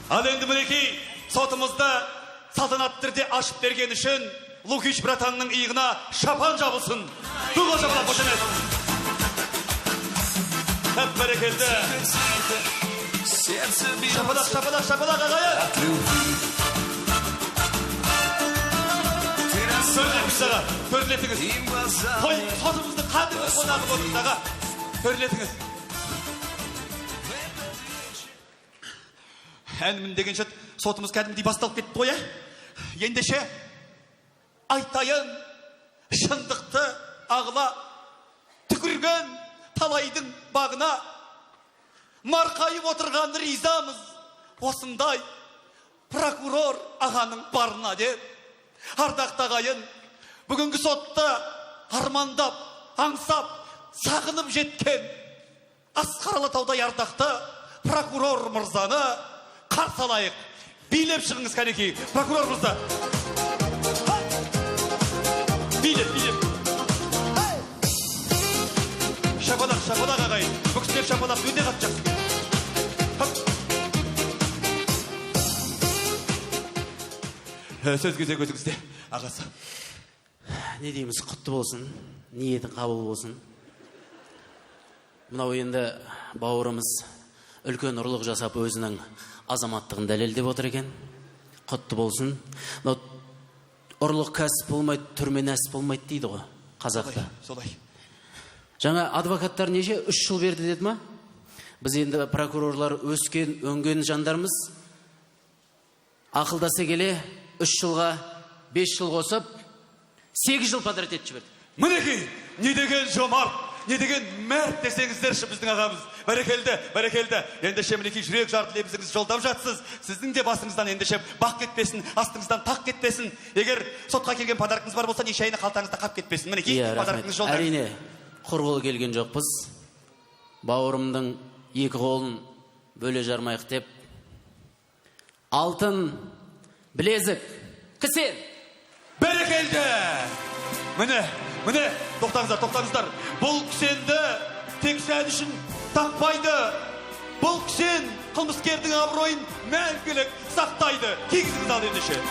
Ал енді мінекей сотымызды салтанатты түрде ашып берген үшін Лукич братанның иығына шапан жабылсын. Дуға жабылап қошемет. Әп бәрекелді. Шапалақ, шапалақ, шапалақ ағайы. Төрлетіңіз. Қой, сотымызды қадіргі қонағы болыңыздаға. Төрлетіңіз. Әнімін деген жат, сотымыз кәдімдей басталып кетті қоя. Ендеше, айтайын, шындықты ағыла, түкірген талайдың бағына, марқайып отырған ризамыз, осындай прокурор ағаның барына деп. Ардақтағайын, бүгінгі сотты армандап, аңсап, сағынып жеткен Асқар Алатаудай ардақты прокурор мырзаны қарсы алайық. Билеп шығыңыз кәнекей, прокурор мырза. Билеп. Шапалақ, шапалақ ағайын. Бүкістер шапалақ өте қатты жақсы. Сөз кезек өтіңізде, ағасы. Не дейміз, құтты болсын, ниетін қабыл болсын. Мынау енді бауырымыз үлкен ұрлық жасап өзінің азаматтығын дәлелдеп отыр екен. Құтты болсын. Ұрлық кәсіп болмайды, түрме нәсіп болмайды дейді ғой қазақта. Солай. Жаңа адвокаттар неше 3 жыл берді деді ма? Біз енді прокурорлар өскен, өнген жандармыз. Ақылдаса келе 3 жылға 5 жыл қосып 8 жыл подряд етіп жіберді. Мінекей, не деген жомарт, не деген мәрт десеңіздерші біздің ағамыз. Бәрекелді. Ендеше мінекей жүрек жарты лебізіңіз жолдап жатсыз. Сіздің де басыңыздан ендеше бақ кетпесін, астыңыздан тақ кетпесін. Егер сотқа келген подаркыңыз бар болса, неше айны қалтаңызда қап кетпесін. Мінекей, подаркыңыз жолдап. Әрине, құр қол келген жоқпыз. Бауырымның 2 қолын бөле жармайық деп. Алтын білезік, кісен. Бәрекелді. Міне, тоқтаңыздар. Бұл кісенді тек сән үшін тақпайды. Бұл кісен қылмыскердің абыройын мәңгілік сақтайды. Кигізіңіз ал ендеше.